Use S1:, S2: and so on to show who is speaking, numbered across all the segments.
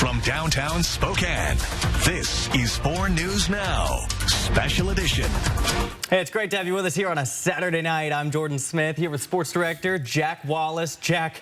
S1: From downtown Spokane, this is 4 News Now, Special Edition.
S2: Hey, it's great to have you with us here on a Saturday night. I'm Jordan Smith here with Sports Director Jack Wallace. Jack,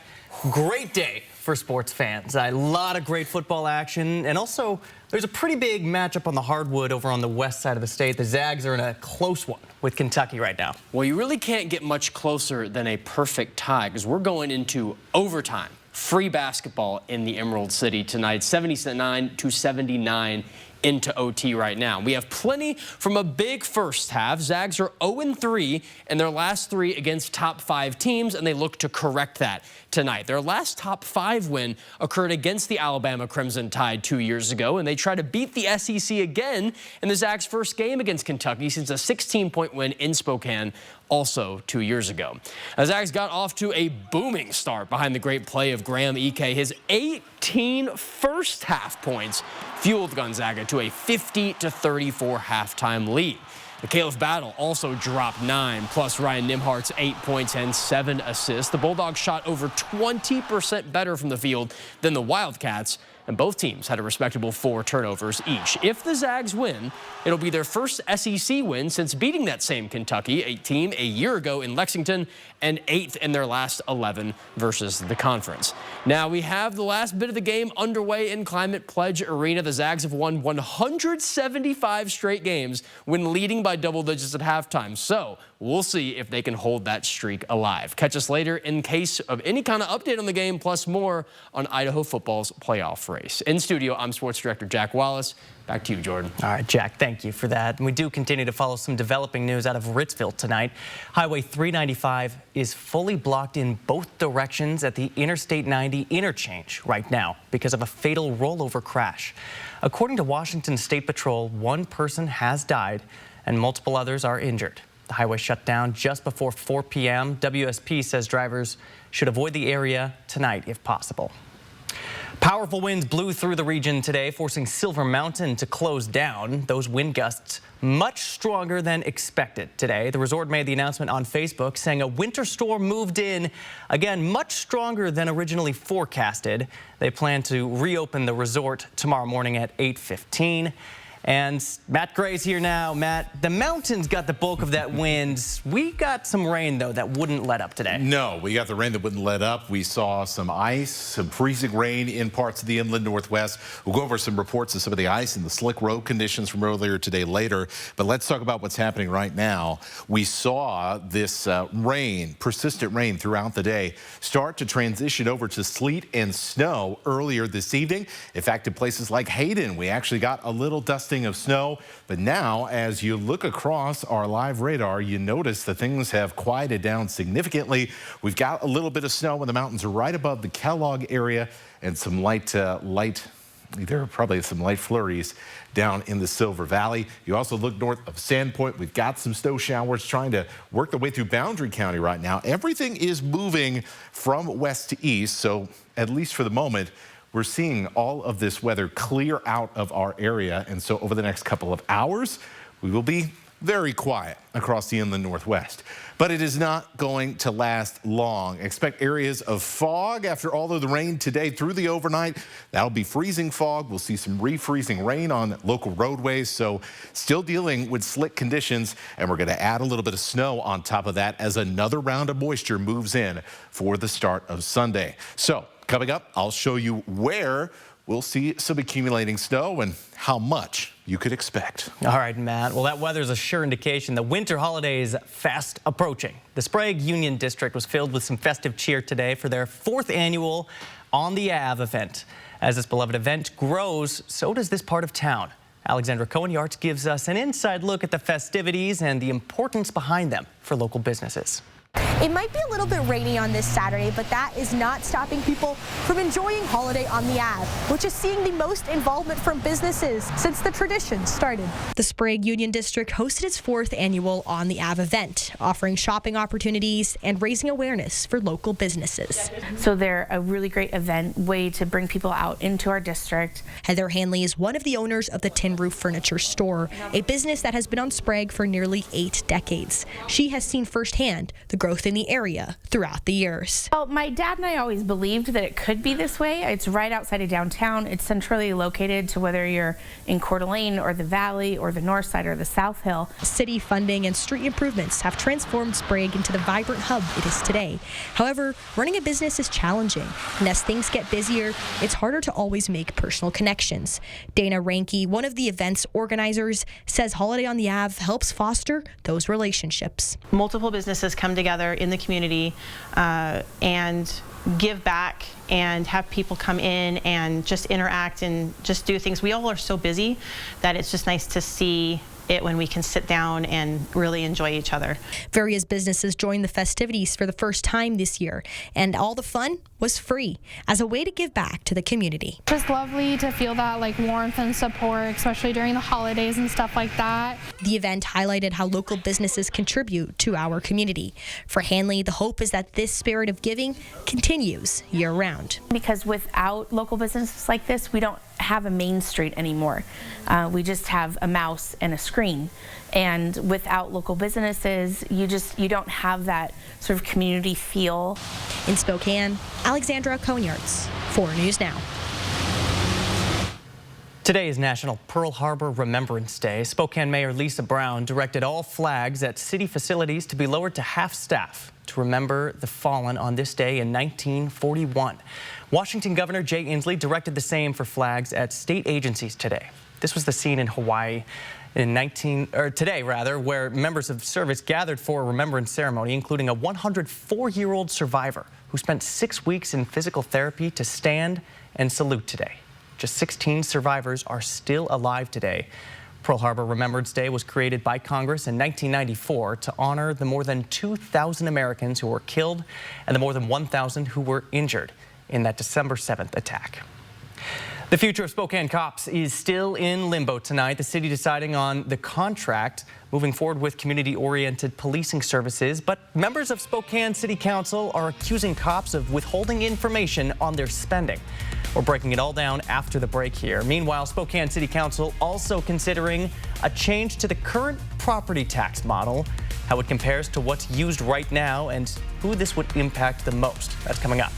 S2: great day for sports fans. A lot of great football action, and also there's a pretty big matchup on the hardwood over on the west side of the state. The Zags are in a close one with Kentucky right now.
S3: Well, you really can't get much closer than a perfect tie because we're going into overtime. Free basketball in the Emerald City tonight, 79-79 into OT right now. We have plenty from a big first half. Zags are 0-3 in their last 3 against top 5 teams, and they look to correct that tonight. Their last top 5 win occurred against the Alabama Crimson Tide 2 years ago, and they try to beat the SEC again in the Zags' first game against Kentucky since a 16-point win in Spokane also 2 years ago. Now, Zags got off to a booming start behind the great play of Graham Ike. His 18 first half points fueled Gonzaga to a 50-34 halftime lead. The Caliph battle also dropped 9, plus Ryan Nimhart's 8 points and 7 assists. The Bulldogs shot over 20% better from the field than the Wildcats, and both teams had a respectable 4 turnovers each. If the Zags win, it'll be their first SEC win since beating that same Kentucky team a year ago in Lexington, and 8th in their last 11 versus the conference. Now we have the last bit of the game underway in Climate Pledge Arena. The Zags have won 175 straight games when leading by double digits at halftime. So we'll see if they can hold that streak alive. Catch us later in case of any kind of update on the game, plus more on Idaho football's playoff race. In studio, I'm Sports Director Jack Wallace. Back to you, Jordan.
S2: All right, Jack, thank you for that. And we do continue to follow some developing news out of Ritzville tonight. Highway 395 is fully blocked in both directions at the Interstate 90 interchange right now because of a fatal rollover crash. According to Washington State Patrol, 1 person has died and multiple others are injured. The highway shut down just before 4 p.m. WSP says drivers should avoid the area tonight if possible. Powerful winds blew through the region today, forcing Silver Mountain to close down. Those wind gusts much stronger than expected today. The resort made the announcement on Facebook saying a winter storm moved in, again, much stronger than originally forecasted. They plan to reopen the resort tomorrow morning at 8:15. And Matt Gray's here now. Matt, the mountains got the bulk of that wind. We got some rain, though, that wouldn't let up today.
S4: No, we got the rain that wouldn't let up. We saw some ice, some freezing rain in parts of the inland northwest. We'll go over some reports of some of the ice and the slick road conditions from earlier today later. But let's talk about what's happening right now. We saw this rain, persistent rain throughout the day, start to transition over to sleet and snow earlier this evening. In fact, in places like Hayden, we actually got a little dusting of snow. But now, as you look across our live radar, you notice that things have quieted down significantly. We've got a little bit of snow in the mountains right above the Kellogg area, and some there are probably some light flurries down in the Silver Valley. You also look north of Sandpoint. We've got some snow showers trying to work their way through Boundary County right now. Everything is moving from west to east, so at least for the moment, we're seeing all of this weather clear out of our area. And so over the next couple of hours, we will be very quiet across the inland northwest. But it is not going to last long. Expect areas of fog after all of the rain today through the overnight. That'll be freezing fog. We'll see some refreezing rain on local roadways. So still dealing with slick conditions. And we're going to add a little bit of snow on top of that as another round of moisture moves in for the start of Sunday. So coming up, I'll show you where we'll see some accumulating snow and how much you could expect.
S2: All right, Matt. Well, that weather's a sure indication the winter holiday is fast approaching. The Sprague Union District was filled with some festive cheer today for their 4th annual On the Ave event. As this beloved event grows, so does this part of town. Alexandra Cohen-Yarts gives us an inside look at the festivities and the importance behind them for local businesses.
S5: It might be a little bit rainy on this Saturday, but that is not stopping people from enjoying Holiday on the Ave, which is seeing the most involvement from businesses since the tradition started. The Sprague Union District hosted its 4th annual On the Ave event, offering shopping opportunities and raising awareness for local businesses.
S6: So they're a really great event, way to bring people out into our district.
S5: Heather Hanley is one of the owners of the Tin Roof Furniture Store, a business that has been on Sprague for nearly 8 decades. She has seen firsthand the growth in in the area throughout the years.
S6: Well, my dad and I always believed that it could be this way. It's right outside of downtown. It's centrally located to whether you're in Coeur d'Alene or the Valley or the North Side or the South Hill.
S5: City funding and street improvements have transformed Sprague into the vibrant hub it is today. However, running a business is challenging, and as things get busier, it's harder to always make personal connections. Dana Ranke, one of the event's organizers, says Holiday on the Ave helps foster those relationships.
S7: Multiple businesses come together in the community and give back and have people come in and just interact and just do things. We all are so busy that it's just nice to see it when we can sit down and really enjoy each other.
S5: Various businesses joined the festivities for the first time this year, and all the fun was free as a way to give back to the community.
S8: Just lovely to feel that warmth and support, especially during the holidays and stuff like that.
S5: The event highlighted how local businesses contribute to our community. For Hanley, the hope is that this spirit of giving continues year-round.
S6: Because without local businesses like this, we don't have a main street anymore. We just have a mouse and a screen. And without local businesses, you don't have that sort of community feel.
S5: In Spokane, Alexandra Conyards, 4 News Now.
S2: Today is National Pearl Harbor Remembrance Day. Spokane Mayor Lisa Brown directed all flags at city facilities to be lowered to half staff to remember the fallen on this day in 1941. Washington Governor Jay Inslee directed the same for flags at state agencies today. This was the scene in Hawaii today, where members of service gathered for a remembrance ceremony, including a 104-year-old survivor who spent 6 weeks in physical therapy to stand and salute today. Just 16 survivors are still alive today. Pearl Harbor Remembrance Day was created by Congress in 1994 to honor the more than 2,000 Americans who were killed and the more than 1,000 who were injured in that December 7th attack. The future of Spokane COPS is still in limbo tonight. The city deciding on the contract moving forward with community-oriented policing services. But members of Spokane City Council are accusing COPS of withholding information on their spending. We're breaking it all down after the break here. Meanwhile, Spokane City Council also considering a change to the current property tax model, how it compares to what's used right now, and who this would impact the most. That's coming up.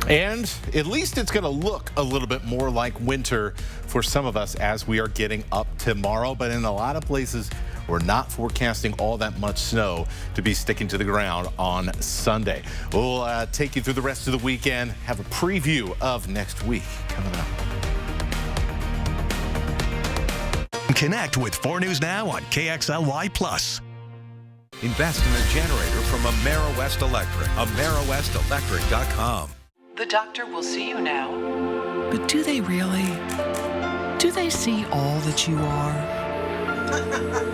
S4: And at least it's going to look a little bit more like winter for some of us as we are getting up tomorrow. But in a lot of places, we're not forecasting all that much snow to be sticking to the ground on Sunday. We'll take you through the rest of the weekend, have a preview of next week coming up.
S1: Connect with 4 News Now on KXLY+.
S9: Invest in a generator from AmeriWest Electric. AmeriWestElectric.com.
S10: The doctor will see you now. But do they really? Do they see all that you are?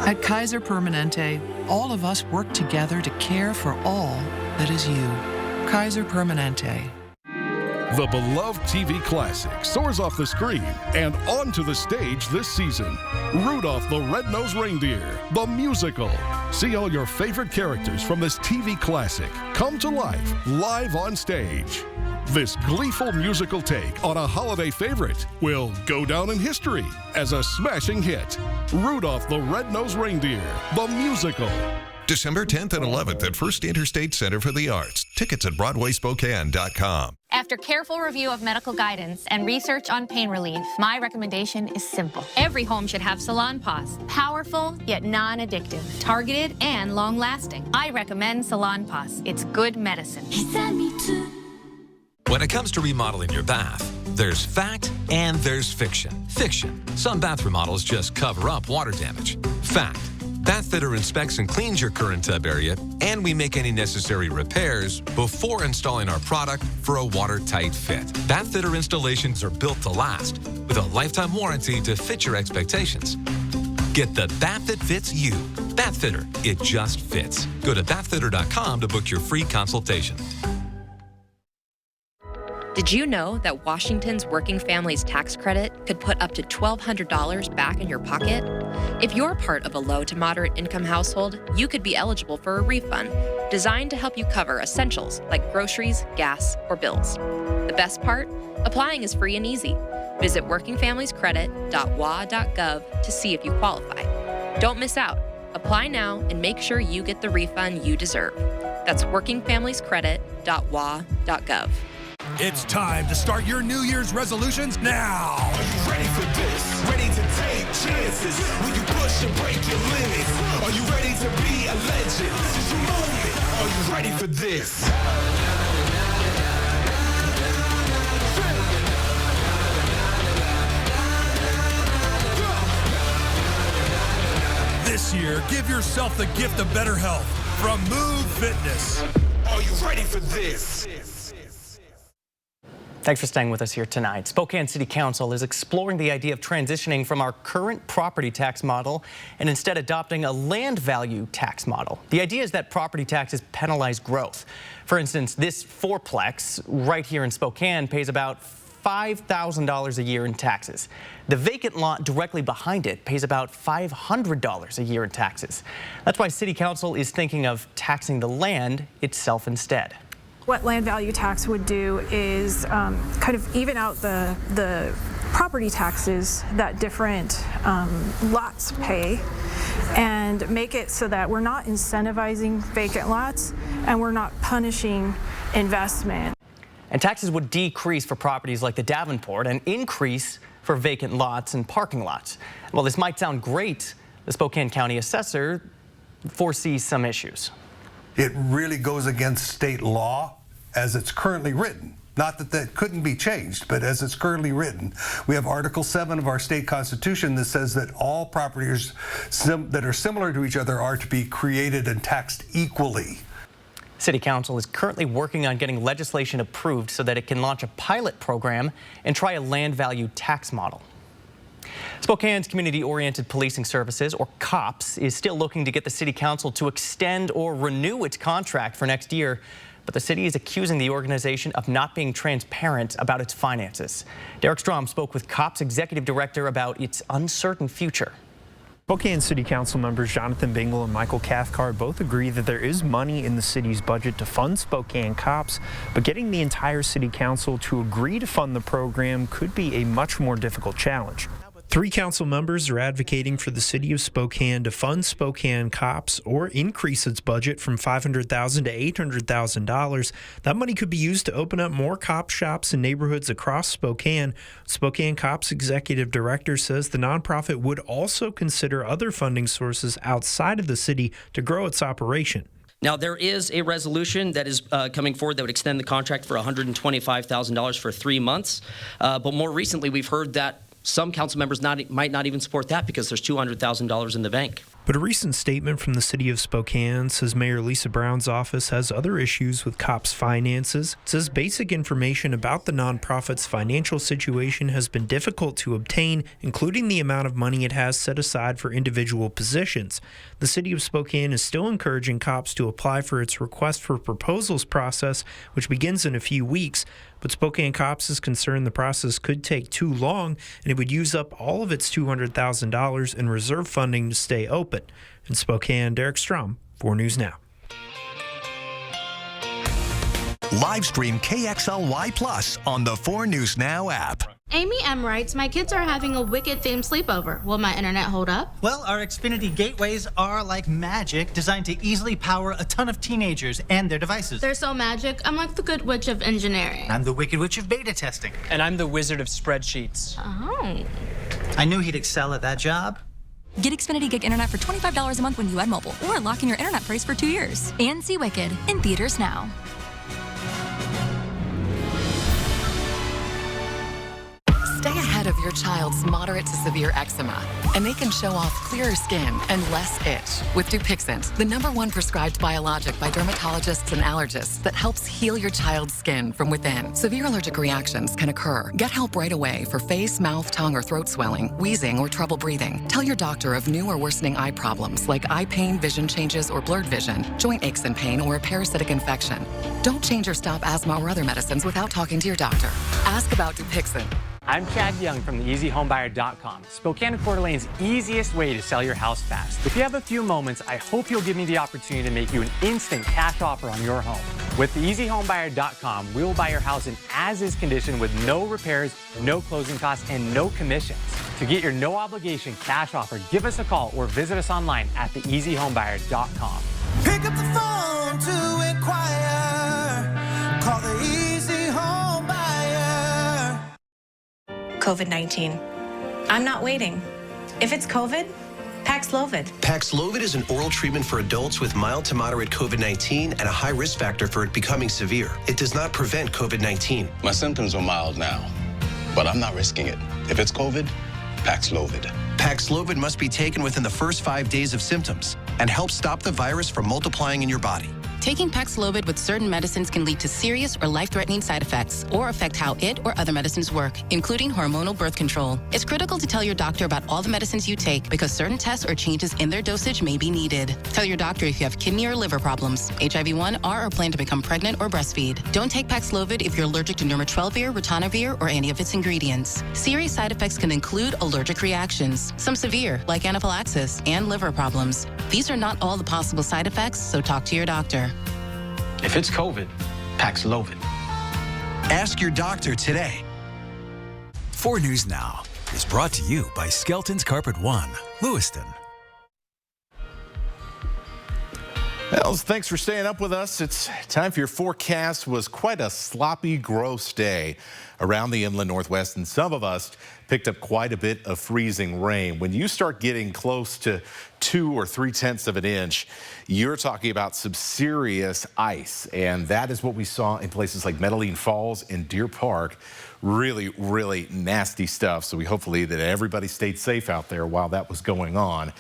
S10: At Kaiser Permanente, all of us work together to care for all that is you. Kaiser Permanente.
S11: The beloved TV classic soars off the screen and onto the stage this season. Rudolph the Red-Nosed Reindeer, the musical. See all your favorite characters from this TV classic come to life live on stage. This gleeful musical take on a holiday favorite will go down in history as a smashing hit. Rudolph the Red-Nosed Reindeer, the musical.
S9: December 10th and 11th at First Interstate Center for the Arts. Tickets at BroadwaySpokane.com.
S12: After careful review of medical guidance and research on pain relief, my recommendation is simple. Every home should have Salon Paws. Powerful, yet non-addictive. Targeted and long-lasting. I recommend Salon Paws. It's good medicine.
S13: When it comes to remodeling your bath, there's fact and there's fiction. Fiction. Some bath remodels just cover up water damage. Fact. Bathfitter inspects and cleans your current tub area, and we make any necessary repairs before installing our product for a watertight fit. Bathfitter installations are built to last, with a lifetime warranty to fit your expectations. Get the bath that fits you. Bathfitter. It just fits. Go to bathfitter.com to book your free consultation.
S14: Did you know that Washington's Working Families Tax Credit could put up to $1,200 back in your pocket? If you're part of a low to moderate income household, you could be eligible for a refund designed to help you cover essentials like groceries, gas, or bills. The best part? Applying is free and easy. Visit workingfamiliescredit.wa.gov to see if you qualify. Don't miss out. Apply now and make sure you get the refund you deserve. That's workingfamiliescredit.wa.gov.
S15: It's time to start your New Year's resolutions now.
S16: Are you ready for this? Ready to take chances? Will you push and break your limits? Are you ready to be a legend? This is your moment. Are you ready for this?
S15: This year, give yourself the gift of better health from Move Fitness.
S16: Are you ready for this?
S2: Thanks for staying with us here tonight. Spokane City Council is exploring the idea of transitioning from our current property tax model and instead adopting a land value tax model. The idea is that property taxes penalize growth. For instance, this fourplex right here in Spokane pays about $5,000 a year in taxes. The vacant lot directly behind it pays about $500 a year in taxes. That's why City Council is thinking of taxing the land itself instead.
S17: What land value tax would do is kind of even out the property taxes that different lots pay and make it so that we're not incentivizing vacant lots and we're not punishing investment.
S2: And taxes would decrease for properties like the Davenport and increase for vacant lots and parking lots. While this might sound great, the Spokane County Assessor foresees some issues.
S18: It really goes against state law as it's currently written. Not that that couldn't be changed, but as it's currently written. We have Article 7 of our state constitution that says that all properties that are similar to each other are to be created and taxed equally.
S2: City Council is currently working on getting legislation approved so that it can launch a pilot program and try a land value tax model. Spokane's Community-Oriented Policing Services, or COPS, is still looking to get the City Council to extend or renew its contract for next year, but the city is accusing the organization of not being transparent about its finances. Derek Strom spoke with COPS Executive Director about its uncertain future.
S19: Spokane City Council members Jonathan Bingle and Michael Cathcart both agree that there is money in the city's budget to fund Spokane COPS, but getting the entire City Council to agree to fund the program could be a much more difficult challenge. 3 council members are advocating for the city of Spokane to fund Spokane COPS or increase its budget from $500,000 to $800,000. That money could be used to open up more cop shops in neighborhoods across Spokane. Spokane COPS Executive Director says the nonprofit would also consider other funding sources outside of the city to grow its operation.
S20: Now, there is a resolution that is coming forward that would extend the contract for $125,000 for 3 months. But more recently, we've heard that some council members might not even support that because there's $200,000 in the bank.
S19: But a recent statement from the city of Spokane says Mayor Lisa Brown's office has other issues with COPS finances. It says basic information about the nonprofit's financial situation has been difficult to obtain, including the amount of money it has set aside for individual positions. The city of Spokane is still encouraging COPS to apply for its request for proposals process, which begins in a few weeks. But Spokane COPS is concerned the process could take too long and it would use up all of its $200,000 in reserve funding to stay open. In Spokane, Derek Strom, 4 News Now.
S1: Live stream KXLY Plus on the 4 News Now app.
S21: Amy M. writes, my kids are having a Wicked-themed sleepover. Will my internet hold up?
S22: Well, our Xfinity gateways are like magic, designed to easily power a ton of teenagers and their devices.
S21: They're so magic, I'm like the Good Witch of engineering.
S22: I'm the Wicked Witch of beta testing.
S23: And I'm the Wizard of spreadsheets.
S21: Oh.
S22: I knew he'd excel at that job.
S24: Get Xfinity Gig Internet for $25 a month when you add mobile, or lock in your internet price for 2 years. And see Wicked in theaters now.
S25: Stay ahead of your child's moderate to severe eczema, and they can show off clearer skin and less itch with Dupixent, the #1 prescribed biologic by dermatologists and allergists that helps heal your child's skin from within. Severe allergic reactions can occur. Get help right away for face, mouth, tongue, or throat swelling, wheezing, or trouble breathing. Tell your doctor of new or worsening eye problems like eye pain, vision changes, or blurred vision, joint aches and pain, or a parasitic infection. Don't change or stop asthma or other medicines without talking to your doctor. Ask about Dupixent.
S3: I'm Chad Young from the EasyHomebuyer.com, Spokane and Coeur d'Alene's easiest way to sell your house fast. If you have a few moments, I hope you'll give me the opportunity to make you an instant cash offer on your home. With the EasyHomebuyer.com, we will buy your house in as-is condition with no repairs, no closing costs, and no commissions. To get your no-obligation cash offer, give us a call or visit us online at theeasyhomebuyer.com.
S16: Pick up the phone to inquire. Call the Easy Home Buyer.
S5: COVID-19. I'm not waiting. If it's COVID, Paxlovid.
S6: Paxlovid is an oral treatment for adults with mild to moderate COVID-19 and a high risk factor for it becoming severe. It does not prevent COVID-19.
S7: My symptoms are mild now, but I'm not risking it. If it's COVID, Paxlovid.
S6: Paxlovid must be taken within the first 5 days of symptoms and help stop the virus from multiplying in your body.
S5: Taking Paxlovid with certain medicines can lead to serious or life-threatening side effects or affect how it or other medicines work, including hormonal birth control. It's critical to tell your doctor about all the medicines you take because certain tests or changes in their dosage may be needed. Tell your doctor if you have kidney or liver problems, HIV-1, or plan to become pregnant or breastfeed. Don't take Paxlovid if you're allergic to nirmatrelvir, ritonavir, or any of its ingredients. Serious side effects can include allergic reactions, some severe, like anaphylaxis, and liver problems. These are not all the possible side effects, so talk to your doctor.
S7: If it's COVID, Paxlovid.
S6: Ask your doctor today.
S8: 4 News Now is brought to you by Skelton's Carpet One, Lewiston.
S4: Well, thanks for staying up with us. It's time for your forecast. Was quite a sloppy, gross day around the inland Northwest, and some of us picked up quite a bit of freezing rain. When you start getting close to 2 or 3/10 of an inch, you're talking about some serious ice, and that is what we saw in places like Medellin Falls and Deer Park. Really, really nasty stuff. So we hopefully that everybody stayed safe out there while that was going on.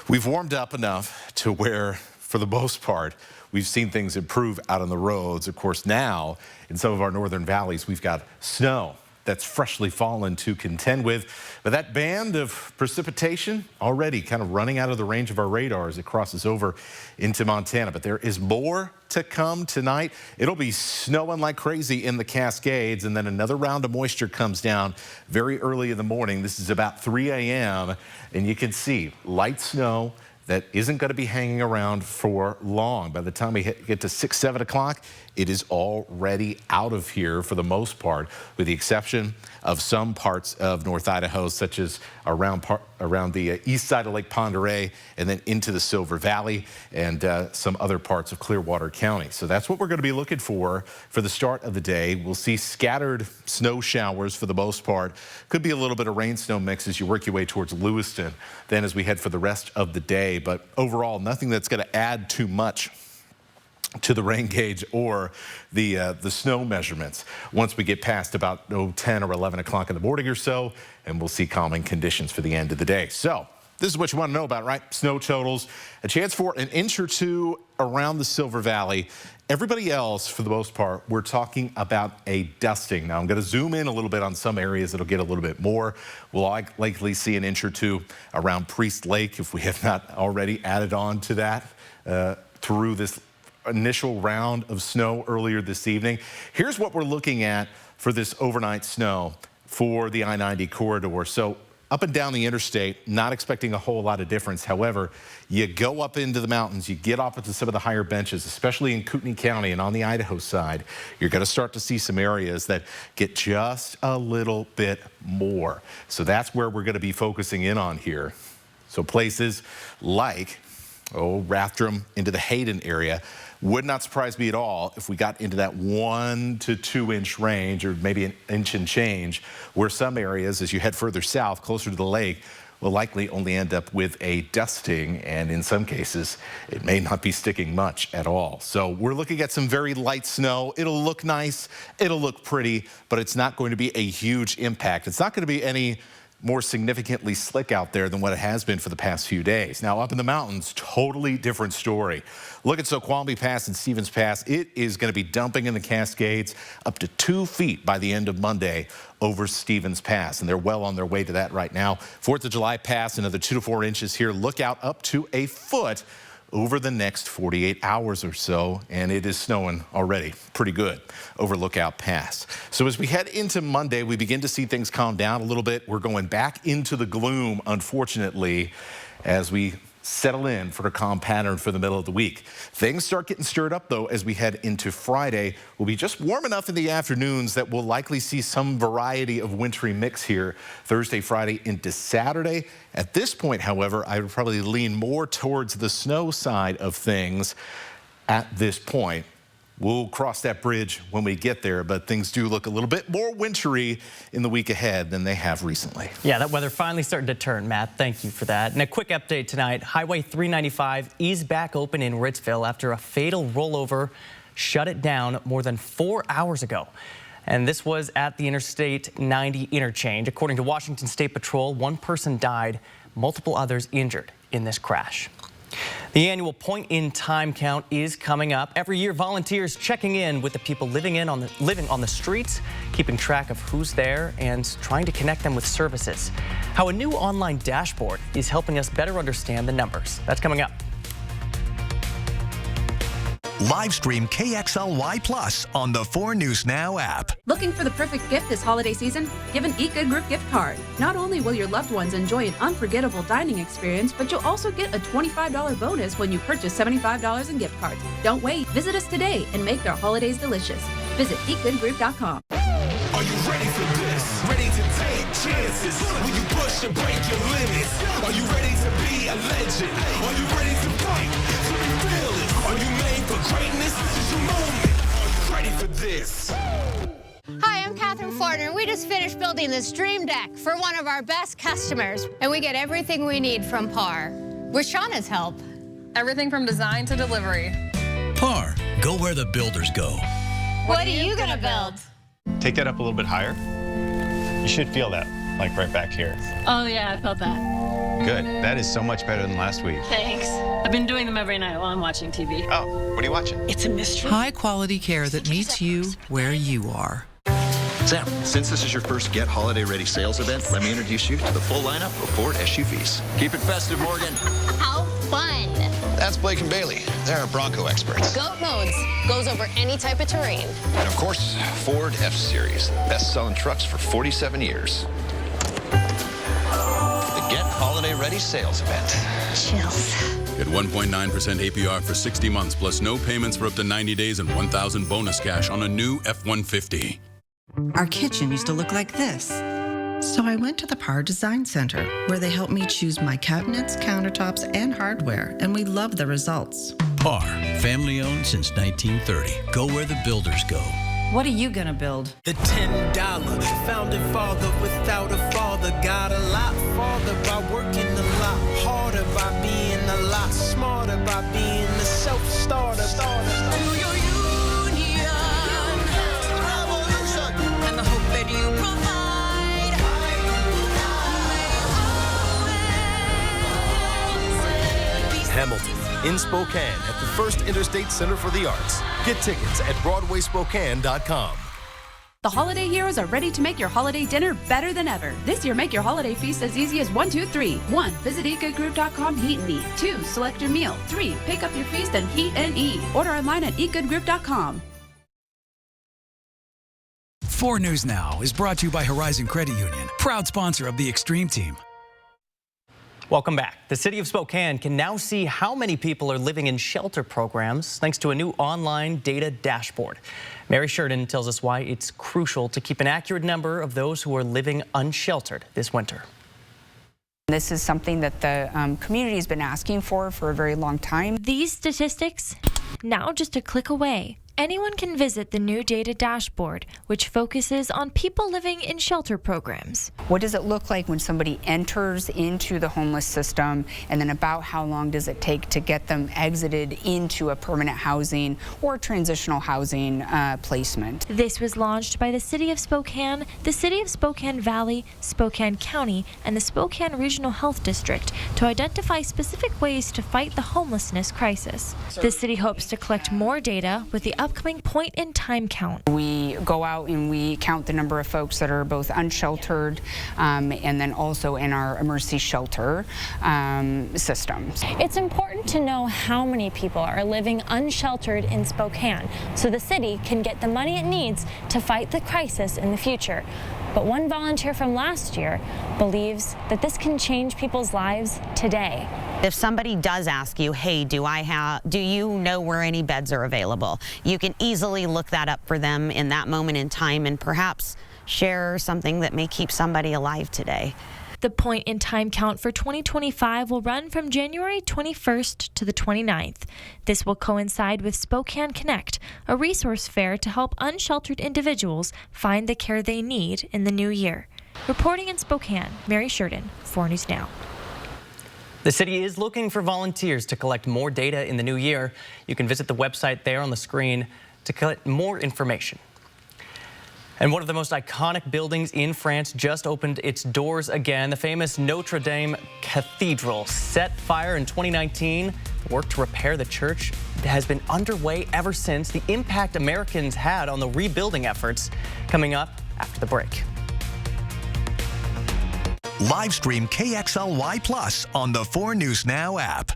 S4: We've warmed up enough to where, for the most part, we've seen things improve out on the roads. Of course, now in some of our northern valleys, we've got snow that's freshly fallen to contend with. But that band of precipitation already kind of running out of the range of our radar as it crosses over into Montana. But there is more to come tonight. It'll be snowing like crazy in the Cascades, and then another round of moisture comes down very early in the morning. This is about 3 a.m. and you can see light snow that isn't going to be hanging around for long. By the time we get to 6, 7 o'clock, it is already out of here for the most part, with the exception of some parts of North Idaho, such as around the east side of Lake Pend Oreille and then into the Silver Valley and some other parts of Clearwater County. So that's what we're going to be looking for the start of the day. We'll see scattered snow showers for the most part. Could be a little bit of rain-snow mix as you work your way towards Lewiston, then as we head for the rest of the day. But overall, nothing that's going to add too much to the rain gauge or the snow measurements once we get past about 10 or 11 o'clock in the morning or so, and we'll see calming conditions for the end of the day. So this is what you want to know about, right? Snow totals, a chance for an inch or two around the Silver Valley. Everybody else, for the most part, we're talking about a dusting. Now, I'm going to zoom in a little bit on some areas that'll get a little bit more. We'll likely see an inch or two around Priest Lake if we have not already added on to that through this initial round of snow earlier this evening. Here's what we're looking at for this overnight snow for the I-90 corridor. So up and down the interstate, not expecting a whole lot of difference. However, you go up into the mountains, you get up into some of the higher benches, especially in Kootenai County and on the Idaho side, you're going to start to see some areas that get just a little bit more. So that's where we're going to be focusing in on here. So places like, Rathdrum into the Hayden area. Would not surprise me at all if we got into that 1 to 2 inch range, or maybe an inch and change, where some areas, as you head further south, closer to the lake, will likely only end up with a dusting, and in some cases, it may not be sticking much at all. So we're looking at some very light snow. It'll look nice, it'll look pretty, but it's not going to be a huge impact. It's not going to be any more significantly slick out there than what it has been for the past few days. Now, up in the mountains, totally different story. Look at Snoqualmie Pass and Stevens Pass. It is going to be dumping in the Cascades up to 2 feet by the end of Monday over Stevens Pass, and they're well on their way to that right now. 4th of July Pass, another 2 to 4 inches here. Look out up to a foot over the next 48 hours or so, and it is snowing already pretty good over Lookout Pass. So as we head into Monday, we begin to see things calm down a little bit. We're going back into the gloom, unfortunately, as we settle in for a calm pattern for the middle of the week. Things start getting stirred up, though, as we head into Friday. We'll be just warm enough in the afternoons that we'll likely see some variety of wintry mix here Thursday, Friday into Saturday. At this point, however, I would probably lean more towards the snow side of things at this point. We'll cross that bridge when we get there, but things do look a little bit more wintry in the week ahead than they have recently.
S2: Yeah, that weather finally starting to turn, Matt. Thank you for that. And a quick update tonight. Highway 395 is back open in Ritzville after a fatal rollover shut it down more than 4 hours ago. And this was at the Interstate 90 interchange. According to Washington State Patrol, one person died, multiple others injured in this crash. The annual Point in Time count is coming up. Every year, volunteers checking in with the people living on the streets, keeping track of who's there and trying to connect them with services. How a new online dashboard is helping us better understand the numbers. That's coming up.
S1: Live stream KXLY Plus on the 4 News Now app.
S9: Looking for the perfect gift this holiday season? Give an Eat Good Group gift card. Not only will your loved ones enjoy an unforgettable dining experience, but you'll also get a $25 bonus when you purchase $75 in gift cards. Don't wait. Visit us today and make their holidays delicious. Visit eatgoodgroup.com.
S16: Are you ready for this? Ready to take chances? Will you push and break your limits? Are you ready to be a legend? Are you ready to fight to be fearless? Are you made for greatness? This is your moment. Are you ready for this?
S10: Hi, I'm Catherine Fortner. We just finished building this dream deck for one of our best customers, and we get everything we need from PAR. With Shauna's help.
S11: Everything from design to delivery.
S8: PAR, go where the builders go.
S10: What are you gonna build?
S12: Take that up a little bit higher. You should feel that, like right back here.
S11: Oh yeah, I felt that.
S12: Good. That is so much better than last week.
S11: Thanks. I've been doing them every night while I'm watching TV.
S12: Oh, what are you watching?
S11: It's a mystery.
S13: High quality care that meets you where you are.
S26: Sam, since this is your first Get Holiday Ready sales event, let me introduce you to the full lineup of Ford SUVs. Keep it festive, Morgan.
S10: How fun.
S26: That's Blake and Bailey. They're our Bronco experts.
S10: Goat modes. Goes over any type of terrain.
S26: And of course, Ford F-Series. Best-selling trucks for 47 years. The Get Holiday Ready sales event.
S10: Chills.
S27: Get 1.9% APR for 60 months, plus no payments for up to 90 days and $1,000 bonus cash on a new F-150.
S13: Our kitchen used to look like this. So I went to the PAR Design Center, where they helped me choose my cabinets, countertops, and hardware, and we love the results.
S8: PAR, family owned since 1930. Go where the builders go.
S13: What are you gonna build?
S16: The $10 founding father without a father got a lot farther by working a lot harder, by being a lot smarter, by being a self-starter.
S28: Hamilton in Spokane at the First Interstate Center for the Arts. Get tickets at BroadwaySpokane.com.
S9: The holiday heroes are ready to make your holiday dinner better than ever. This year, make your holiday feast as easy as 1, 2, 3. 1. Visit eatgoodgroup.com, heat and eat. 2. Select your meal. 3. Pick up your feast and heat and eat. Order online at eatgoodgroup.com.
S8: 4 News Now is brought to you by Horizon Credit Union, proud sponsor of the Extreme Team.
S2: Welcome back. The city of Spokane can now see how many people are living in shelter programs thanks to a new online data dashboard. Mary Sheridan tells us why it's crucial to keep an accurate number of those who are living unsheltered this winter.
S29: This is something that the community has been asking for a very long time.
S30: These statistics, now just a click away. Anyone can visit the new data dashboard, which focuses on people living in shelter programs.
S29: What does it look like when somebody enters into the homeless system, and then about how long does it take to get them exited into a permanent housing or transitional housing placement?
S30: This was launched by the City of Spokane, the City of Spokane Valley, Spokane County, and the Spokane Regional Health District to identify specific ways to fight the homelessness crisis. The city hopes to collect more data with the upcoming point-in-time count.
S29: We go out and we count the number of folks that are both unsheltered and then also in our emergency shelter systems.
S14: It's important to know how many people are living unsheltered in Spokane so the city can get the money it needs to fight the crisis in the future. But one volunteer from last year believes that this can change people's lives today.
S15: If somebody does ask you, hey, do you know where any beds are available? You can easily look that up for them in that moment in time and perhaps share something that may keep somebody alive today.
S30: The point-in-time count for 2025 will run from January 21st to the 29th. This will coincide with Spokane Connect, a resource fair to help unsheltered individuals find the care they need in the new year. Reporting in Spokane, Mary Sheridan, 4 News Now.
S2: The city is looking for volunteers to collect more data in the new year. You can visit the website there on the screen to collect more information. And one of the most iconic buildings in France just opened its doors again. The famous Notre Dame Cathedral set fire in 2019. The work to repair the church has been underway ever since. The impact Americans had on the rebuilding efforts, coming up after the break.
S1: Live stream KXLY Plus on the 4 News Now app.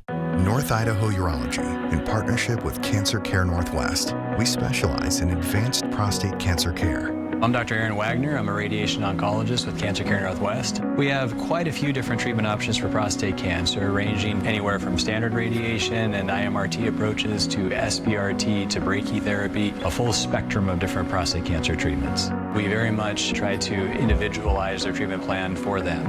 S17: North Idaho Urology, in partnership with Cancer Care Northwest, we specialize in advanced prostate cancer care.
S18: I'm Dr. Aaron Wagner. I'm a radiation oncologist with Cancer Care Northwest. We have quite a few different treatment options for prostate cancer, ranging anywhere from standard radiation and IMRT approaches to SBRT to brachytherapy, a full spectrum of different prostate cancer treatments. We very much try to individualize their treatment plan for them.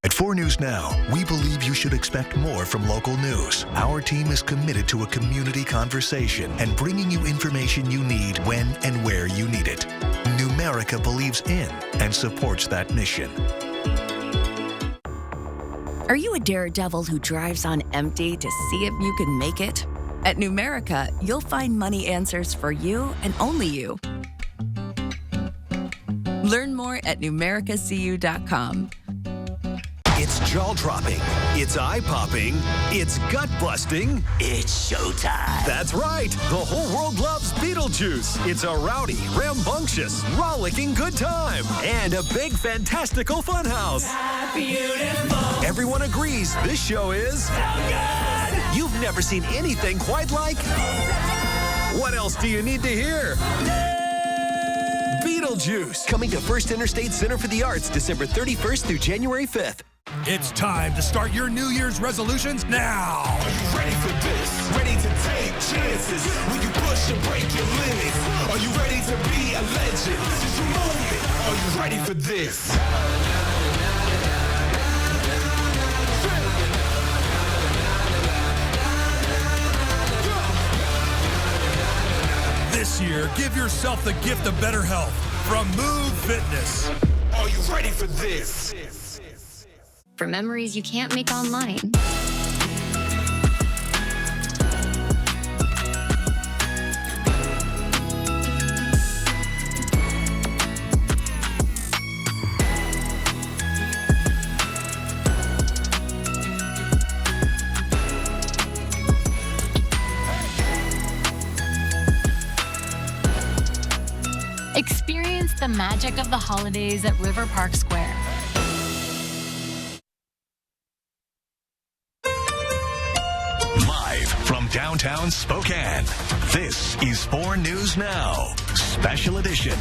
S1: At 4 News Now, we believe you should expect more from local news. Our team is committed to a community conversation and bringing you information you need when and where you need it. Numerica believes in and supports that mission.
S19: Are you a daredevil who drives on empty to see if you can make it? At Numerica, you'll find money answers for you and only you. Learn more at numericacu.com.
S16: It's jaw-dropping, it's eye-popping, it's gut-busting, it's showtime. That's right, the whole world loves Beetlejuice. It's a rowdy, rambunctious, rollicking good time, and a big fantastical funhouse. Beautiful. Everyone agrees this show is so good. You've never seen anything quite like. What else do you need to hear? Beetlejuice, coming to First Interstate Center for the Arts December 31st through January 5th.
S20: It's time to start your New Year's resolutions now.
S16: Are you ready for this? Ready to take chances? Will you push and break your limits? Are you ready to be a legend? This is your moment. Are you ready for this?
S20: This year, give yourself the gift of better health from Move Fitness.
S16: Are you ready for this?
S21: For memories you can't make online. Experience the magic of the holidays at River Park Square.
S1: Live from downtown Spokane, this is 4 News Now, Special Edition.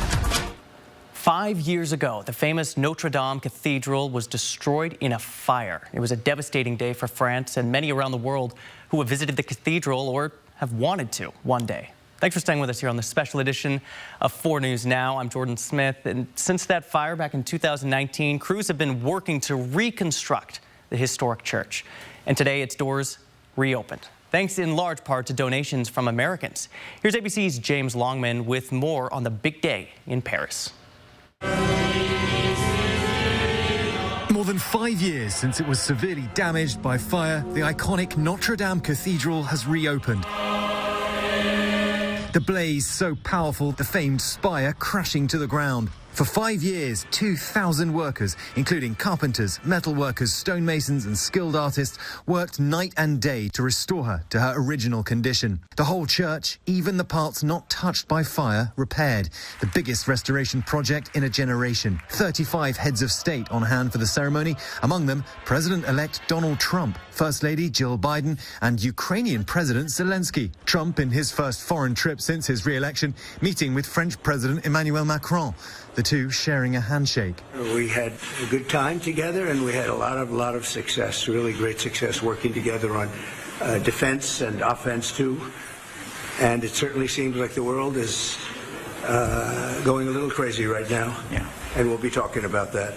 S2: 5 years ago, the famous Notre Dame Cathedral was destroyed in a fire. It was a devastating day for France and many around the world who have visited the cathedral or have wanted to one day. Thanks for staying with us here on this special edition of 4 News Now. I'm Jordan Smith, and since that fire back in 2019, crews have been working to reconstruct the historic church. And today, its doors reopened, thanks in large part to donations from Americans. Here's ABC's James Longman with more on the big day in Paris.
S22: More than 5 years since it was severely damaged by fire, the iconic Notre Dame Cathedral has reopened. The blaze so powerful, the famed spire crashing to the ground. For 5 years, 2,000 workers, including carpenters, metal workers, stonemasons and skilled artists, worked night and day to restore her to her original condition. The whole church, even the parts not touched by fire, repaired. The biggest restoration project in a generation. 35 heads of state on hand for the ceremony, among them President-elect Donald Trump, First Lady Jill Biden and Ukrainian President Zelensky. Trump, in his first foreign trip since his re-election, meeting with French President Emmanuel Macron, the two sharing a handshake.
S3: We had a good time together and we had a lot of success, really great success working together on defense and offense too. And it certainly seems like the world is going a little crazy right now. Yeah. And we'll be talking about that.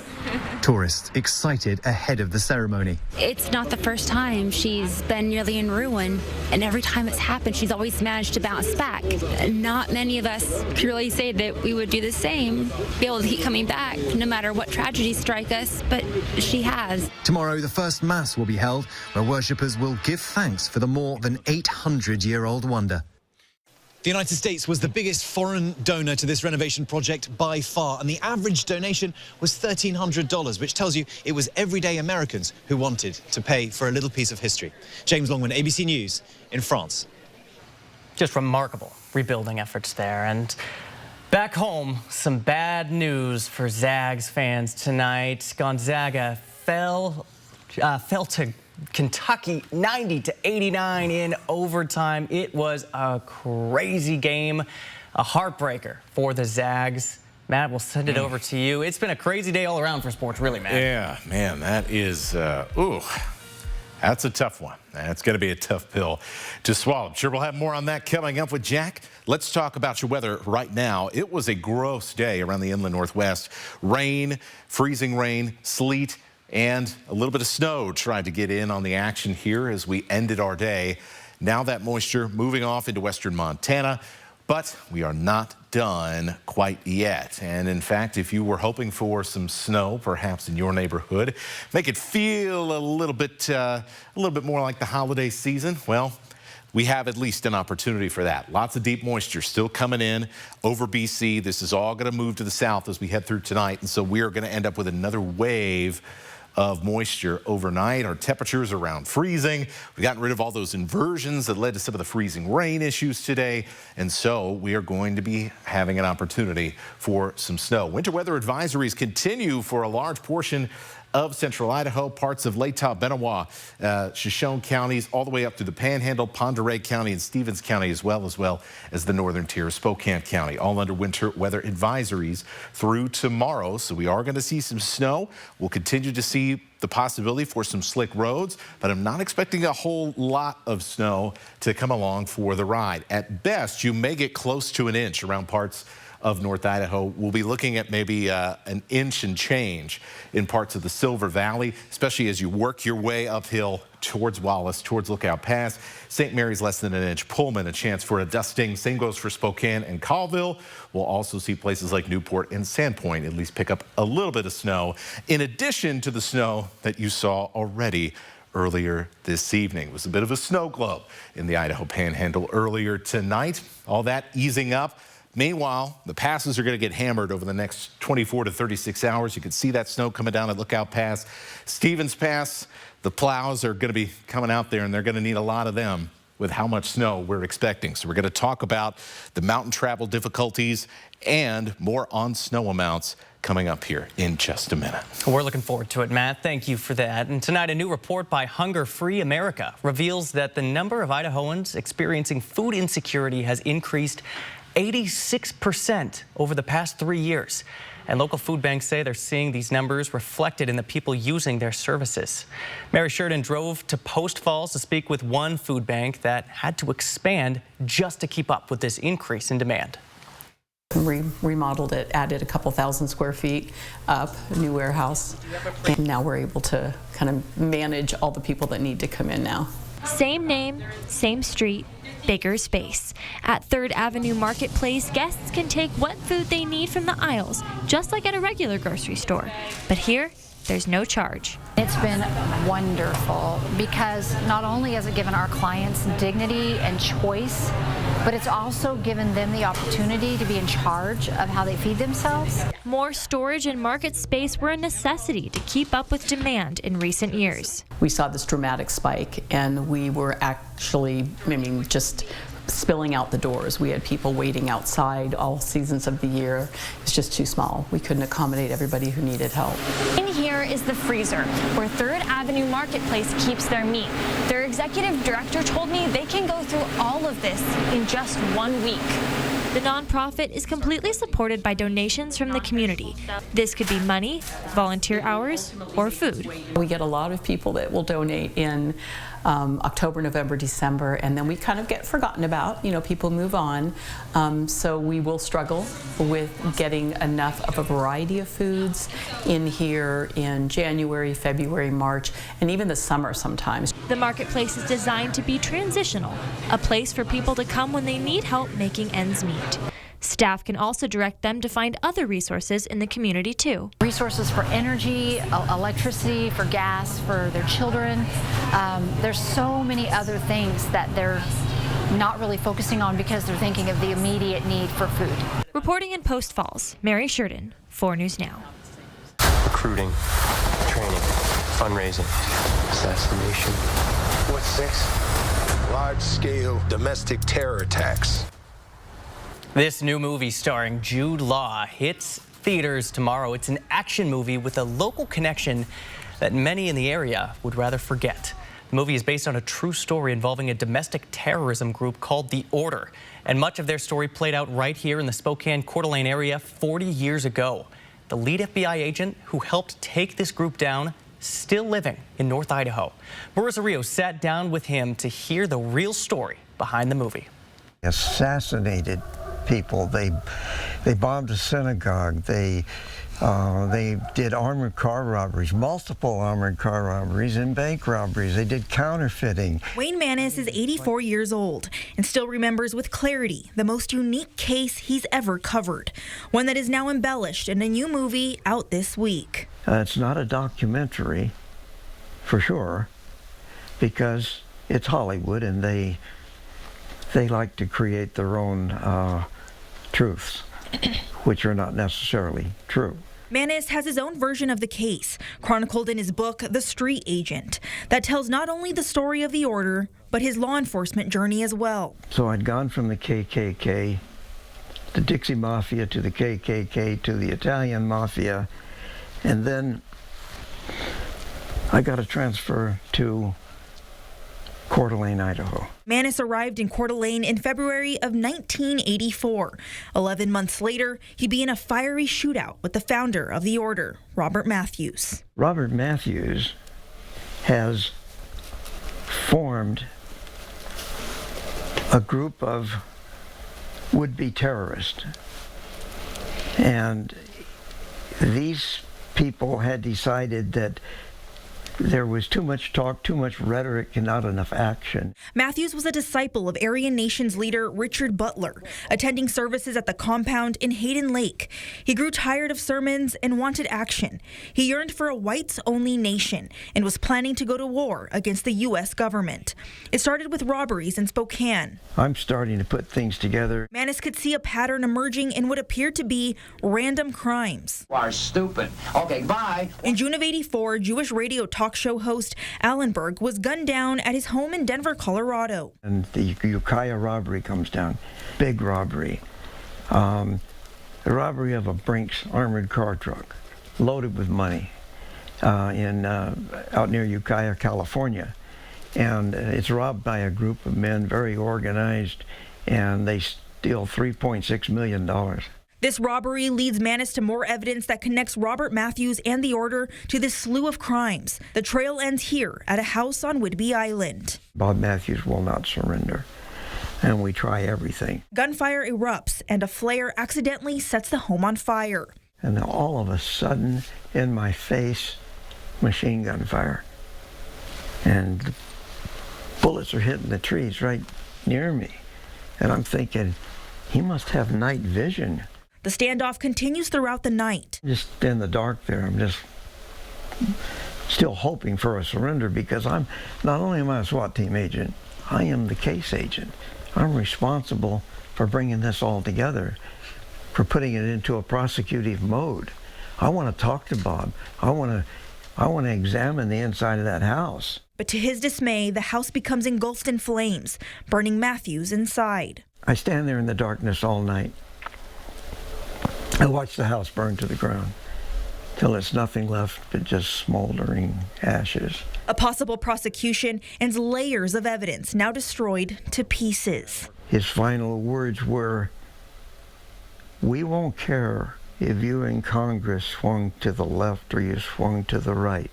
S22: Tourists excited ahead of the ceremony.
S4: It's not the first time she's been nearly in ruin, and every time it's happened, she's always managed to bounce back. Not many of us could really say that we would do the same, be able to keep coming back, no matter what tragedies strike us, but she has.
S22: Tomorrow, the first Mass will be held, where worshippers will give thanks for the more than 800-year-old wonder.
S5: The United States was the biggest foreign donor to this renovation project by far, and the average donation was $1,300, which tells you it was everyday Americans who wanted to pay for a little piece of history. James Longman, ABC News in France.
S2: Just remarkable rebuilding efforts there. And back home, some bad news for Zags fans tonight. Gonzaga fell to Kentucky 90-89 in overtime. It was a crazy game, a heartbreaker for the Zags. Matt, we'll send it over to you. It's been a crazy day all around for sports, really, Matt.
S6: Yeah, man, that is, that's a tough one. That's going to be a tough pill to swallow. I'm sure we'll have more on that coming up with Jack. Let's talk about your weather right now. It was a gross day around the inland Northwest. Rain, freezing rain, sleet, and a little bit of snow tried to get in on the action here as we ended our day. Now that moisture moving off into western Montana, but we are not done quite yet. And in fact, if you were hoping for some snow, perhaps in your neighborhood, make it feel a little bit more like the holiday season, well, we have at least an opportunity for that. Lots of deep moisture still coming in over BC. This is all going to move to the south as we head through tonight. And so we are going to end up with another wave of moisture overnight. Our temperatures around freezing. We've gotten rid of all those inversions that led to some of the freezing rain issues today. And so we are going to be having an opportunity for some snow. Winter weather advisories continue for a large portion of central Idaho, parts of Latah, Benewah, Shoshone counties, all the way up to the Panhandle, Pend Oreille County, and Stevens County, as well as the northern tier of Spokane County, all under winter weather advisories through tomorrow. So we are going to see some snow. We'll continue to see the possibility for some slick roads, but I'm not expecting a whole lot of snow to come along for the ride. At best, you may get close to an inch around parts of North Idaho. We'll be looking at maybe an inch and change in parts of the Silver Valley, especially as you work your way uphill towards Wallace, towards Lookout Pass. St. Mary's less than an inch. Pullman, a chance for a dusting. Same goes for Spokane and Colville. We'll also see places like Newport and Sandpoint at least pick up a little bit of snow, in addition to the snow that you saw already earlier this evening. It was a bit of a snow globe in the Idaho Panhandle earlier tonight. All that easing up. Meanwhile, the passes are going to get hammered over the next 24 to 36 hours. You can see that snow coming down at Lookout Pass. Stevens Pass, the plows are going to be coming out there, and they're going to need a lot of them with how much snow we're expecting. So we're going to talk about the mountain travel difficulties and more on snow amounts coming up here in just a minute.
S2: We're looking forward to it, Matt. Thank you for that. And tonight, a new report by Hunger Free America reveals that the number of Idahoans experiencing food insecurity has increased 86% over the past 3 years. And local food banks say they're seeing these numbers reflected in the people using their services. Mary Sheridan drove to Post Falls to speak with one food bank that had to expand just to keep up with this increase in demand.
S7: Remodeled it, added a couple thousand square feet up, a new warehouse. And now we're able to kind of manage all the people that need to come in now.
S30: Same name, same street, bigger space. At 3rd Avenue Marketplace, guests can take what food they need from the aisles, just like at a regular grocery store. But here, there's no charge.
S11: It's been wonderful because not only has it given our clients dignity and choice,
S10: but it's also given them the opportunity to be in charge of how they feed themselves.
S30: More storage and market space were a necessity to keep up with demand in recent years.
S7: We saw this dramatic spike, and we were actually, just spilling out the doors. We had people waiting outside all seasons of the year. It's just too small. We couldn't accommodate everybody who needed help.
S14: In here is the freezer, where 3rd Avenue Marketplace keeps their meat. Their executive director told me they can go through all of this in just 1 week.
S30: The nonprofit is completely supported by donations from the community. This could be money, volunteer hours, or food.
S7: We get a lot of people that will donate in October, November, December, and then we kind of get forgotten about. People move on. So we will struggle with getting enough of a variety of foods in here in January, February, March, and even the summer sometimes.
S30: The marketplace is designed to be transitional, a place for people to come when they need help making ends meet. Staff can also direct them to find other resources in the community too.
S10: Resources for energy, electricity, for gas, for their children. There's so many other things that they're not really focusing on because they're thinking of the immediate need for food.
S30: Reporting in Post Falls, Mary Sheridan, 4 News Now.
S11: Recruiting, training, fundraising, assassination.
S12: What's 6? Large-scale domestic terror attacks.
S2: This new movie starring Jude Law hits theaters tomorrow. It's an action movie with a local connection that many in the area would rather forget. The movie is based on a true story involving a domestic terrorism group called The Order. And much of their story played out right here in the Spokane Coeur d'Alene area 40 years ago. The lead FBI agent who helped take this group down still living in North Idaho. Marissa Rios sat down with him to hear the real story behind the movie.
S13: Assassinated people. They bombed a synagogue. They did armored car robberies, multiple armored car robberies and bank robberies. They did counterfeiting.
S23: Wayne Manis is 84 years old and still remembers with clarity the most unique case he's ever covered, one that is now embellished in a new movie out this week.
S13: It's not a documentary, for sure, because it's Hollywood and they like to create their own truths, which are not necessarily true.
S23: Manis has his own version of the case, chronicled in his book, The Street Agent, that tells not only the story of the Order, but his law enforcement journey as well.
S13: So I'd gone from the KKK, the Dixie Mafia, to the KKK, to the Italian Mafia, and then I got a transfer to Coeur d'Alene, Idaho.
S23: Manis arrived in Coeur d'Alene in February of 1984. 11 months later, he'd be in a fiery shootout with the founder of the Order, Robert Matthews.
S13: Robert Matthews has formed a group of would-be terrorists. And these people had decided that there was too much talk, too much rhetoric, and not enough action.
S23: Matthews was a disciple of Aryan Nations leader Richard Butler, attending services at the compound in Hayden Lake. He grew tired of sermons and wanted action. He yearned for a whites-only nation and was planning to go to war against the U.S. government. It started with robberies in Spokane.
S13: I'm starting to put things together.
S23: Manis could see a pattern emerging in what appeared to be random crimes.
S24: You are stupid. Okay, bye.
S23: In June of '84, Jewish radio talk show host Allenberg was gunned down at his home in Denver, Colorado.
S13: And the Ukiah robbery comes down. Big robbery. The robbery of a Brinks armored car truck loaded with money out near Ukiah, California. And it's robbed by a group of men, very organized, and they steal $3.6 million.
S23: This robbery leads Manis to more evidence that connects Robert Matthews and the Order to this slew of crimes. The trail ends here at a house on Whidbey Island.
S13: Bob Matthews will not surrender, and we try everything.
S23: Gunfire erupts, and a flare accidentally sets the home on fire.
S13: And then all of a sudden, in my face, machine gun fire. And the bullets are hitting the trees right near me. And I'm thinking, he must have night vision.
S23: The standoff continues throughout the night.
S13: Just in the dark there, I'm just still hoping for a surrender, because I'm not only am I a SWAT team agent, I am the case agent. I'm responsible for bringing this all together, for putting it into a prosecutive mode. I want to talk to Bob. I want to examine the inside of that house.
S23: But to his dismay, the house becomes engulfed in flames, burning Matthews inside.
S13: I stand there in the darkness all night. I watch the house burn to the ground till it's nothing left but just smoldering ashes.
S23: A possible prosecution and layers of evidence now destroyed to pieces.
S13: His final words were, "We won't care if you in Congress swung to the left or you swung to the right.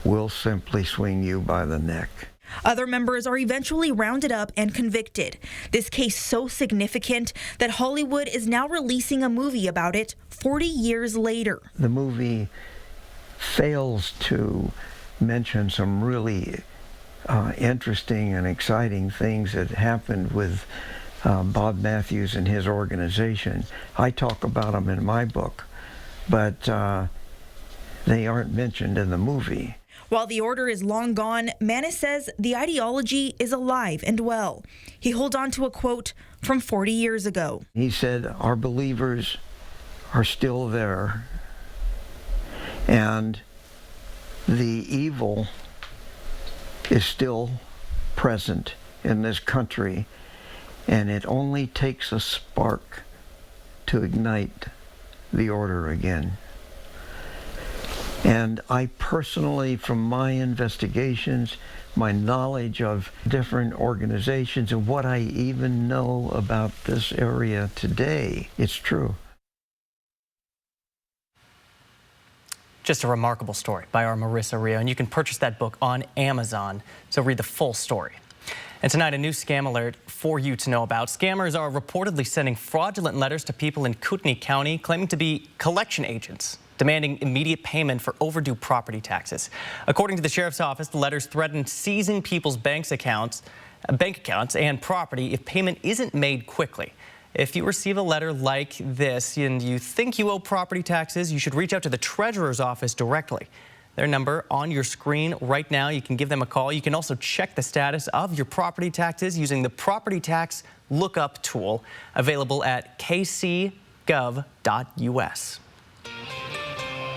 S13: We'll simply swing you by the neck."
S23: Other members are eventually rounded up and convicted. This case so significant that Hollywood is now releasing a movie about it 40 years later.
S13: The movie fails to mention some really interesting and exciting things that happened with Bob Matthews and his organization. I talk about them in my book, but they aren't mentioned in the movie.
S23: While the order is long gone, Manis says the ideology is alive and well. He holds on to a quote from 40 years ago.
S13: He said, "Our believers are still there, and the evil is still present in this country, and it only takes a spark to ignite the order again." And I personally, from my investigations, my knowledge of different organizations, and what I even know about this area today, it's true.
S2: Just a remarkable story by our Marissa Rio, and you can purchase that book on Amazon, so read the full story. And tonight, a new scam alert for you to know about. Scammers are reportedly sending fraudulent letters to people in Kootenai County claiming to be collection agents, demanding immediate payment for overdue property taxes. According to the sheriff's office, the letters threaten seizing people's bank accounts and property if payment isn't made quickly. If you receive a letter like this and you think you owe property taxes, you should reach out to the treasurer's office directly. Their number on your screen right now. You can give them a call. You can also check the status of your property taxes using the property tax lookup tool available at kcgov.us.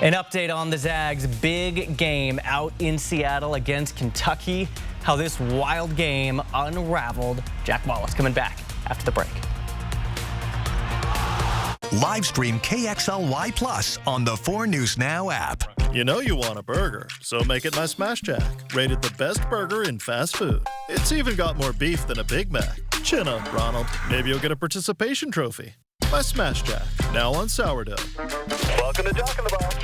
S2: An update on the Zags' big game out in Seattle against Kentucky. How this wild game unraveled. Jack Wallace coming back after the break.
S1: Live stream KXLY Plus on the 4 News Now app.
S8: You know you want a burger, so make it my Smash Jack. Rated the best burger in fast food. It's even got more beef than a Big Mac. Chin up, Ronald. Maybe you'll get a participation trophy. My Smash Jack, now on sourdough.
S9: Welcome to Jack in the Box.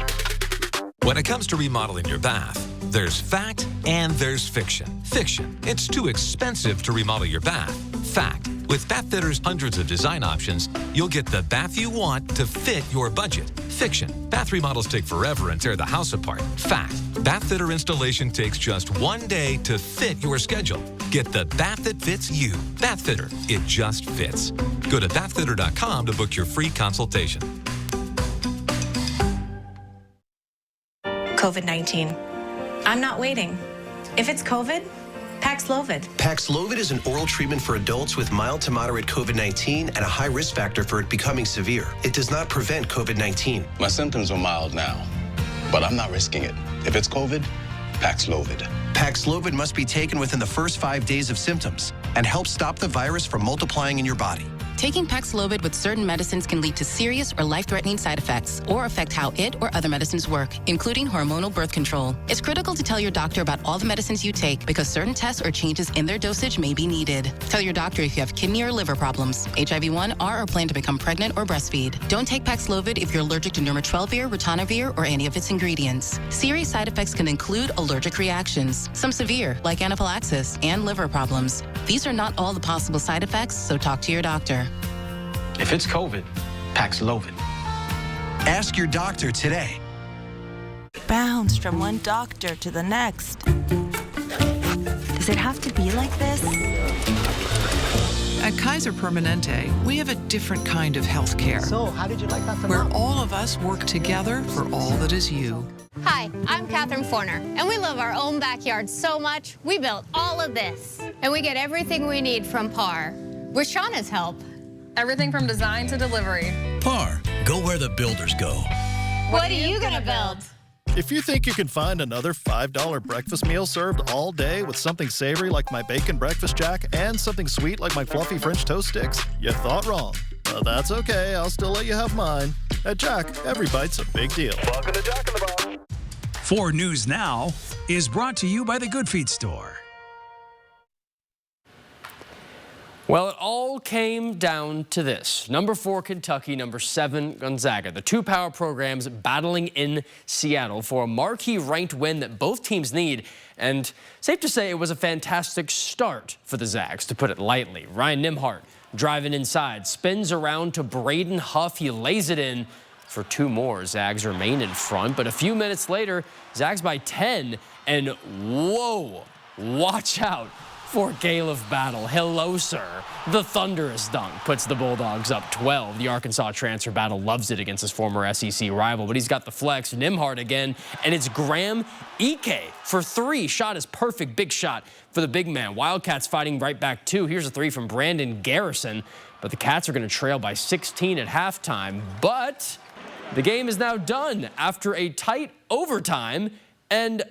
S9: When it comes to remodeling your bath, there's fact and there's fiction. Fiction, it's too expensive to remodel your bath. Fact, with Bathfitter's hundreds of design options, you'll get the bath you want to fit your budget. Fiction, bath remodels take forever and tear the house apart. Fact, Bathfitter installation takes just 1 day to fit your schedule. Get the bath that fits you. Bathfitter, it just fits. Go to bathfitter.com to book your free consultation.
S15: COVID-19. I'm not waiting. If it's COVID, Paxlovid.
S11: Paxlovid is an oral treatment for adults with mild to moderate COVID-19 and a high risk factor for it becoming severe. It does not prevent COVID-19.
S17: My symptoms are mild now, but I'm not risking it. If it's COVID, Paxlovid.
S11: Paxlovid must be taken within the first 5 days of symptoms and help stop the virus from multiplying in your body.
S18: Taking Paxlovid with certain medicines can lead to serious or life-threatening side effects or affect how it or other medicines work, including hormonal birth control. It's critical to tell your doctor about all the medicines you take because certain tests or changes in their dosage may be needed. Tell your doctor if you have kidney or liver problems, HIV-1, are or plan to become pregnant or breastfeed. Don't take Paxlovid if you're allergic to nirmatrelvir, ritonavir, or any of its ingredients. Serious side effects can include allergic reactions, some severe, like anaphylaxis, and liver problems. These are not all the possible side effects, so talk to your doctor.
S17: If it's COVID, Paxlovid.
S11: Ask your doctor today.
S25: Bounce from one doctor to the next. Does it have to be like this?
S26: At Kaiser Permanente, we have a different kind of health care.
S30: So, how did you like that?
S26: Where all of us work together for all that is you.
S27: Hi, I'm Catherine Forner, and we love our own backyard so much, we built all of this. And we get everything we need from PAR. With Shauna's help.
S3: Everything from design to delivery.
S4: PAR, go where the builders go.
S27: What are you gonna build?
S8: If you think you can find another $5 breakfast meal served all day with something savory like my bacon breakfast jack and something sweet like my fluffy French toast sticks, you thought wrong. But that's okay, I'll still let you have mine. At Jack, every bite's a big deal.
S12: Welcome to Jack in the Box.
S5: 4 News Now is brought to you by the Good Feet Store.
S16: Well, it all came down to this. Number 4, Kentucky, number 7, Gonzaga. The 2 power programs battling in Seattle for a marquee ranked win that both teams need. And safe to say it was a fantastic start for the Zags, to put it lightly. Ryan Nembhard driving inside, spins around to Braden Huff. He lays it in for 2 more. Zags remain in front, but a few minutes later, Zags by 10. And whoa, watch out for Gale of Battle. Hello, sir. The thunderous dunk puts the Bulldogs up 12. The Arkansas transfer battle loves it against his former SEC rival, but he's got the flex. Nembhard again, and it's Graham Ike for 3. Shot is perfect. Big shot for the big man. Wildcats fighting right back, too. Here's a 3 from Brandon Garrison, but the Cats are going to trail by 16 at halftime. But the game is now done after a tight overtime, and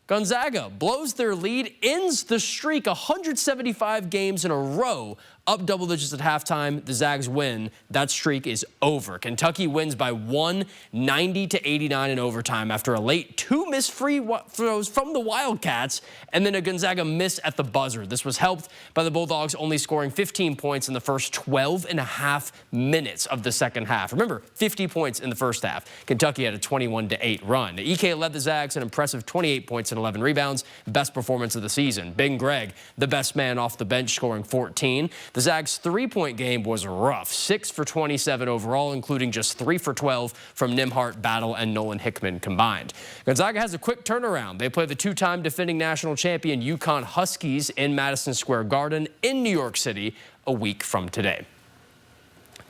S16: Gonzaga blows their lead, ends the streak, 175 games in a row, up double digits at halftime. The Zags win. That streak is over. Kentucky wins by 1, 90-89 in overtime after a late 2 missed free throws from the Wildcats and then a Gonzaga miss at the buzzer. This was helped by the Bulldogs only scoring 15 points in the first 12 and a half minutes of the second half. Remember, 50 points in the first half. Kentucky had a 21-8 run. Ike led the Zags an impressive 28 points and 11 rebounds. Best performance of the season. Big Greg, the best man off the bench, scoring 14. The Zags' 3-point game was rough. 6 for 27 overall, including just 3 for 12 from Nembhard, Battle, and Nolan Hickman combined. Gonzaga has a quick turnaround. They play the 2-time defending national champion UConn Huskies in Madison Square Garden in New York City a week from today.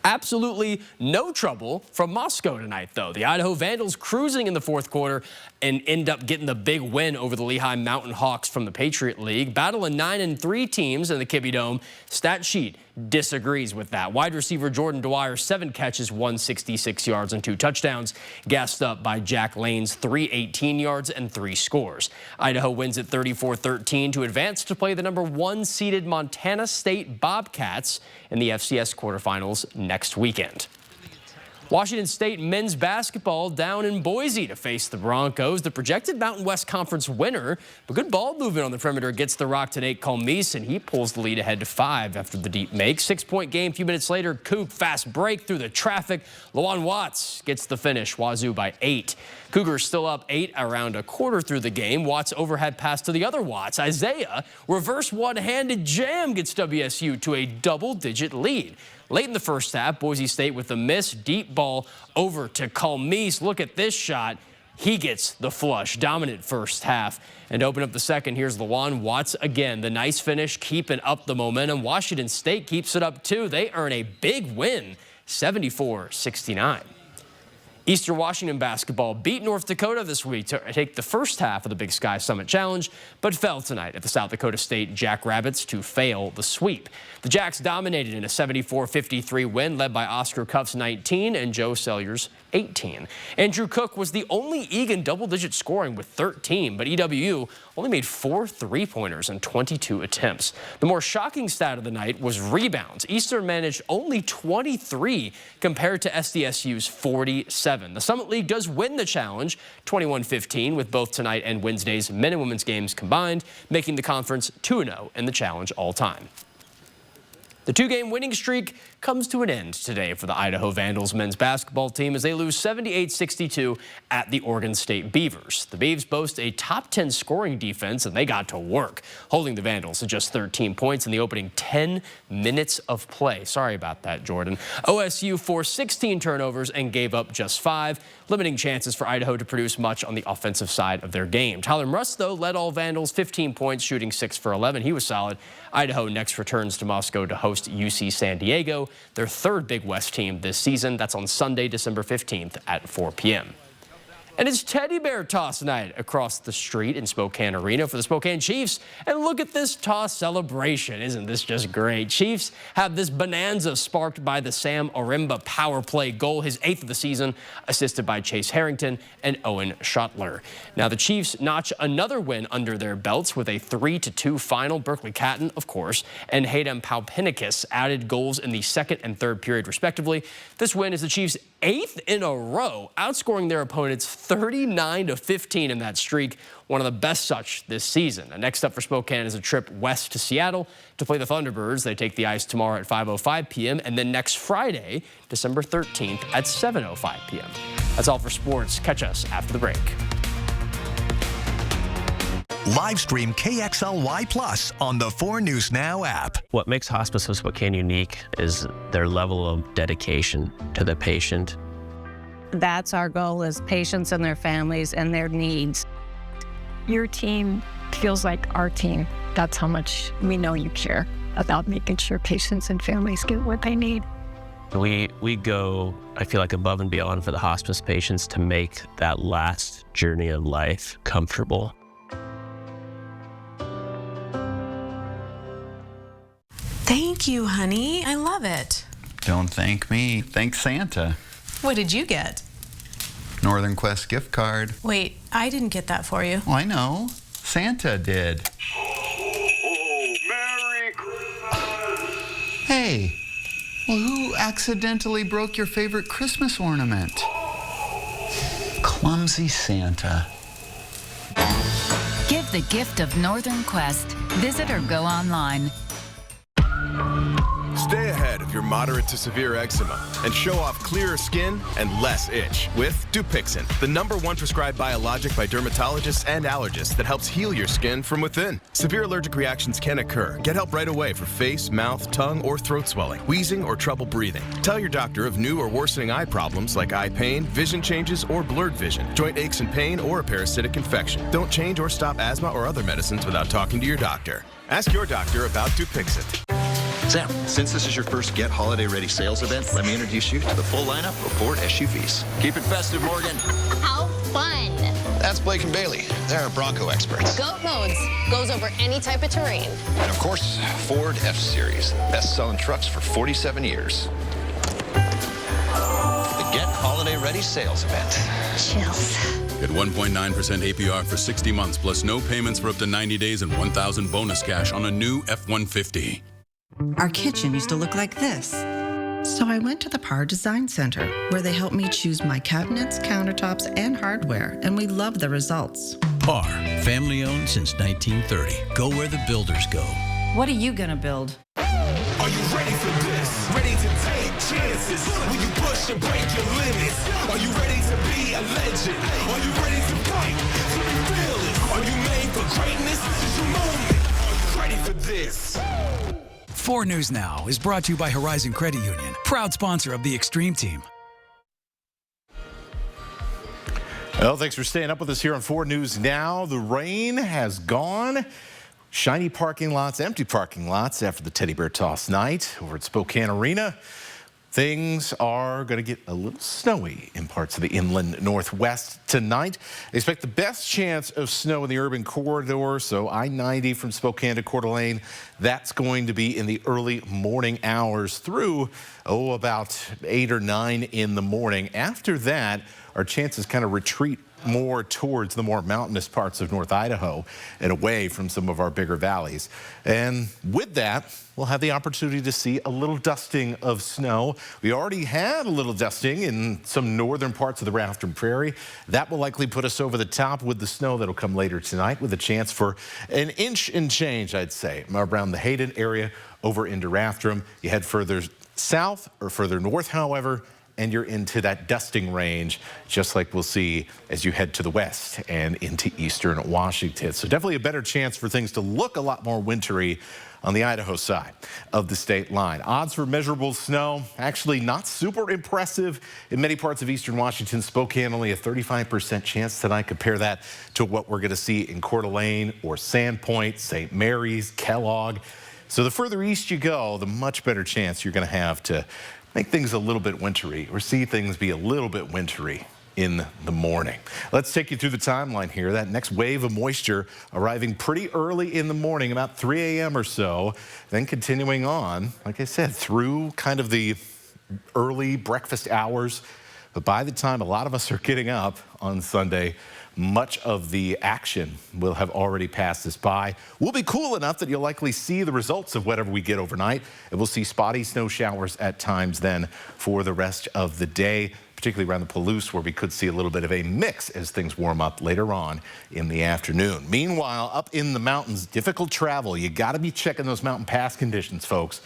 S16: Absolutely no trouble from Moscow tonight, though. The Idaho Vandals cruising in the fourth quarter and end up getting the big win over the Lehigh Mountain Hawks from the Patriot League. Battling 9-3 teams in the Kibbie Dome. Stat sheet disagrees with that. Wide receiver Jordan Dwyer, 7 catches, 166 yards, and 2 touchdowns. Gassed up by Jack Lane's 3 18 yards and 3 scores. Idaho wins at 34-13 to advance to play the number 1 seeded Montana State Bobcats in the FCS quarterfinals next weekend. Washington State men's basketball down in Boise to face the Broncos, the projected Mountain West Conference winner. But good ball movement on the perimeter gets the rock to Nate Colmise, and he pulls the lead ahead to 5 after the deep make. 6-point game. A few minutes later, Coug fast break through the traffic. Lawan Watts gets the finish. Wazoo by 8. Cougars still up 8 around a quarter through the game. Watts overhead pass to the other Watts. Isaiah, reverse one-handed jam gets WSU to a double-digit lead. Late in the first half, Boise State with the miss, deep ball over to Colmise. Look at this shot. He gets the flush. Dominant first half. And to open up the second, here's Lawan Watts again. The nice finish, keeping up the momentum. Washington State keeps it up too. They earn a big win, 74-69. Eastern Washington basketball beat North Dakota this week to take the first half of the Big Sky Summit Challenge, but fell tonight at the South Dakota State Jackrabbits to fail the sweep. The Jacks dominated in a 74-53 win led by Oscar Cuff's 19 and Joe Salyer's 18. Andrew Cook was the only Egan double-digit scoring with 13, but EWU only made 4 3-pointers in 22 attempts. The more shocking stat of the night was rebounds. Eastern managed only 23 compared to SDSU's 47. The Summit League does win the challenge 21-15 with both tonight and Wednesday's men and women's games combined, making the conference 2-0 in the challenge all time. The 2-game winning streak comes to an end today for the Idaho Vandals men's basketball team as they lose 78-62 at the Oregon State Beavers. The Beavs boast a top 10 scoring defense, and they got to work, holding the Vandals to just 13 points in the opening 10 minutes of play. Sorry about that, Jordan. OSU forced 16 turnovers and gave up just 5, limiting chances for Idaho to produce much on the offensive side of their game. Tyler Russ, though, led all Vandals, 15 points, shooting 6 for 11. He was solid. Idaho next returns to Moscow to host UC San Diego, their 3rd Big West team this season. That's on Sunday, December 15th at 4 p.m. And it's teddy bear toss night across the street in Spokane Arena for the Spokane Chiefs. And look at this toss celebration. Isn't this just great? Chiefs have this bonanza sparked by the Sam Orimba power play goal, his 8th of the season, assisted by Chase Harrington and Owen Schottler. Now the Chiefs notch another win under their belts with a 3-2 final. Berkeley Catton, of course, and Hayden Paupinikis added goals in the second and third period, respectively. This win is the Chiefs' 8th in a row, outscoring their opponents 39-15 in that streak, one of the best such this season. And next up for Spokane is a trip west to Seattle to play the Thunderbirds. They take the ice tomorrow at 5:05 p.m. and then next Friday, December 13th at 7:05 p.m. That's all for sports. Catch us after the break.
S1: Live stream KXLY Plus on the 4 News Now app.
S6: What makes Hospice of Spokane unique is their level of dedication to the patient.
S7: That's our goal, is patients and their families and their needs.
S10: Your team feels like our team. That's how much we know you care about making sure patients and families get what they need.
S6: We go, I feel like, above and beyond for the hospice patients to make that last journey of life comfortable.
S14: Thank you, honey. I love it.
S19: Don't thank me. Thank Santa.
S14: What did you get?
S19: Northern Quest gift card.
S14: Wait, I didn't get that for you.
S19: Oh, I know. Santa did.
S20: Oh, Merry Christmas!
S19: Hey, well, who accidentally broke your favorite Christmas ornament? Clumsy Santa.
S21: Give the gift of Northern Quest. Visit or go online.
S22: Stay ahead of your moderate to severe eczema and show off clearer skin and less itch with Dupixent, the #1 prescribed biologic by dermatologists and allergists that helps heal your skin from within. Severe allergic reactions can occur. Get help right away for face, mouth, tongue, or throat swelling, wheezing, or trouble breathing. Tell your doctor of new or worsening eye problems like eye pain, vision changes, or blurred vision, joint aches and pain, or a parasitic infection. Don't change or stop asthma or other medicines without talking to your doctor. Ask your doctor about Dupixent.
S28: Sam, since this is your first Get Holiday Ready sales event, let me introduce you to the full lineup of Ford SUVs. Keep it festive, Morgan.
S27: How fun.
S28: That's Blake and Bailey. They're Bronco experts.
S27: Goat Modes goes over any type of terrain.
S28: And of course, Ford F-Series. Best-selling trucks for 47 years. The Get Holiday Ready sales event.
S27: Chills.
S29: Get 1.9% APR for 60 months, plus no payments for up to 90 days and $1,000 bonus cash on a new F-150.
S31: Our kitchen used to look like this. So I went to the Par Design Center, where they helped me choose my cabinets, countertops, and hardware, and we loved the results.
S4: Par, family owned since 1930. Go where the builders go.
S31: What are you gonna build?
S20: Are you ready for this? Ready to take chances? Will you push and break your limits? Are you ready to be a legend? Are you ready to fight to be fearless? Are you made for greatness? This is your moment. Are you ready for this?
S5: 4 News Now is brought to you by Horizon Credit Union, proud sponsor of the Extreme Team.
S32: Well, thanks for staying up with us here on 4 News Now. The rain has gone. Shiny parking lots, empty parking lots after the teddy bear toss night over at Spokane Arena. Things are going to get a little snowy in parts of the inland northwest tonight. They expect the best chance of snow in the urban corridor, so I-90 from Spokane to Coeur d'Alene. That's going to be in the early morning hours through, about 8 or 9 in the morning. After that, our chances kind of retreat more towards the more mountainous parts of North Idaho and away from some of our bigger valleys. And with that, we'll have the opportunity to see a little dusting of snow. We already had a little dusting in some northern parts of the Rathdrum Prairie. That will likely put us over the top with the snow that'll come later tonight, with a chance for an inch and change, I'd say, around the Hayden area over into Rathdrum. You head further south or further north, however, and you're into that dusting range, just like we'll see as you head to the west and into eastern Washington. So definitely a better chance for things to look a lot more wintry on the Idaho side of the state line. Odds for measurable snow, actually not super impressive in many parts of eastern Washington. Spokane, only a 35% chance tonight. Compare that to what we're going to see in Coeur d'Alene or Sandpoint, St. Mary's, Kellogg. So the further east you go, the much better chance you're going to have to make things a little bit wintry or see things be a little bit wintry in the morning. Let's take you through the timeline here. That next wave of moisture arriving pretty early in the morning, about 3 a.m. or so, then continuing on, like I said, through kind of the early breakfast hours. But by the time a lot of us are getting up on Sunday, much of the action will have already passed us by. We'll be cool enough that you'll likely see the results of whatever we get overnight, and we'll see spotty snow showers at times then for the rest of the day, particularly around the Palouse, where we could see a little bit of a mix as things warm up later on in the afternoon. Meanwhile, up in the mountains, difficult travel. You got to be checking those mountain pass conditions, folks.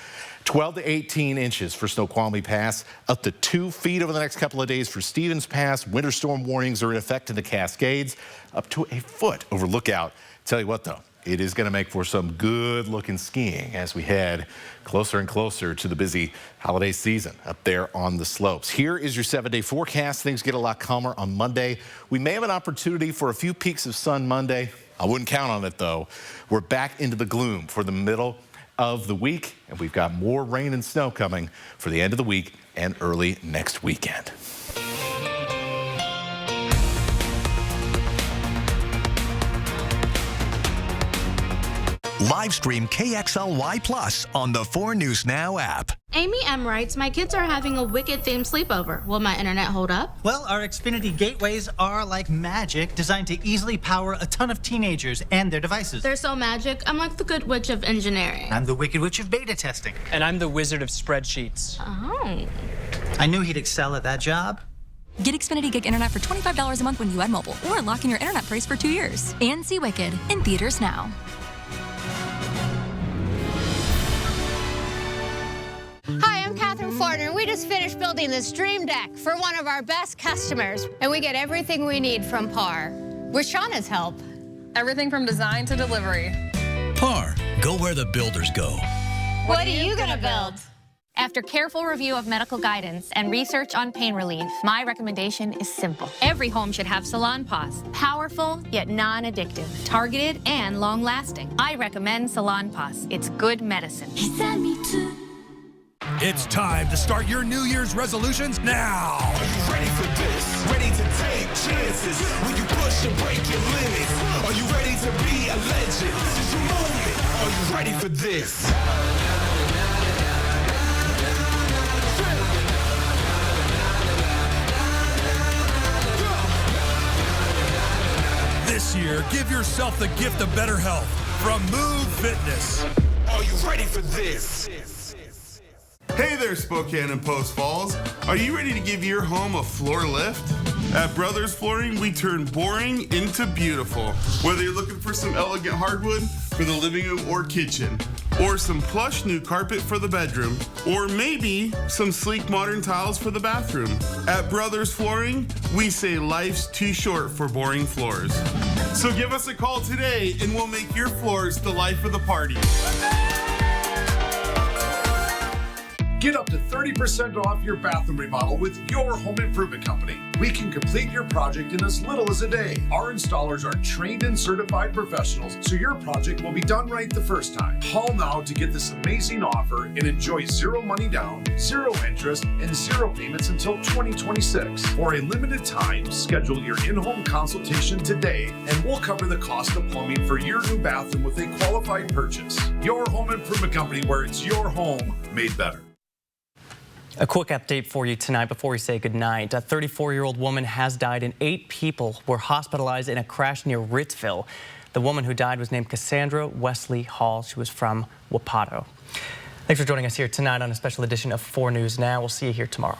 S32: 12 to 18 inches for Snoqualmie Pass, up to 2 feet over the next couple of days for Stevens Pass. Winter storm warnings are in effect in the Cascades, up to a foot over Lookout. Tell you what, though, it is going to make for some good-looking skiing as we head closer and closer to the busy holiday season up there on the slopes. Here is your 7-day forecast. Things get a lot calmer on Monday. We may have an opportunity for a few peaks of sun Monday. I wouldn't count on it, though. We're back into the gloom for the middle of the week, and we've got more rain and snow coming for the end of the week and early next weekend.
S1: Live stream KXLY Plus on the 4 News Now app.
S2: Amy M. writes, my kids are having a Wicked-themed sleepover. Will my internet hold up?
S9: Well, our Xfinity gateways are like magic, designed to easily power a ton of teenagers and their devices.
S2: They're so magic. I'm like the Good Witch of engineering.
S9: I'm the Wicked Witch of beta testing.
S11: And I'm the Wizard of spreadsheets.
S2: Oh.
S9: I knew he'd excel at that job.
S13: Get Xfinity Gig Internet for $25 a month when you add mobile, or lock in your internet price for 2 years. And see Wicked in theaters now.
S27: Hi, I'm Catherine Fortner, and we just finished building this dream deck for one of our best customers. And we get everything we need from Par, with Shauna's help.
S3: Everything from design to delivery.
S4: Par, go where the builders go.
S27: What are you gonna build?
S15: After careful review of medical guidance and research on pain relief, my recommendation is simple. Every home should have Salon Paws. Powerful, yet non-addictive. Targeted and long-lasting. I recommend Salon Paws. It's good medicine.
S17: It's time to start your New Year's resolutions now.
S20: Are you ready for this? Ready to take chances? Will you push and break your limits? Are you ready to be a legend? This is your moment. Are you ready for this?
S17: This year, give yourself the gift of better health from Move Fitness.
S20: Are you ready for this?
S18: Hey there, Spokane and Post Falls. Are you ready to give your home a floor lift? At Brothers Flooring, we turn boring into beautiful. Whether you're looking for some elegant hardwood for the living room or kitchen, or some plush new carpet for the bedroom, or maybe some sleek modern tiles for the bathroom. At Brothers Flooring, we say life's too short for boring floors. So give us a call today and we'll make your floors the life of the party.
S23: Get up to 30% off your bathroom remodel with your home improvement company. We can complete your project in as little as a day. Our installers are trained and certified professionals, so your project will be done right the first time. Call now to get this amazing offer and enjoy zero money down, zero interest, and zero payments until 2026. For a limited time, schedule your in-home consultation today, and we'll cover the cost of plumbing for your new bathroom with a qualified purchase. Your home improvement company, where it's your home made better.
S24: A quick update for you tonight before we say goodnight. A 34-year-old woman has died and 8 people were hospitalized in a crash near Ritzville. The woman who died was named Cassandra Wesley Hall. She was from Wapato. Thanks for joining us here tonight on a special edition of 4 News Now. We'll see you here tomorrow.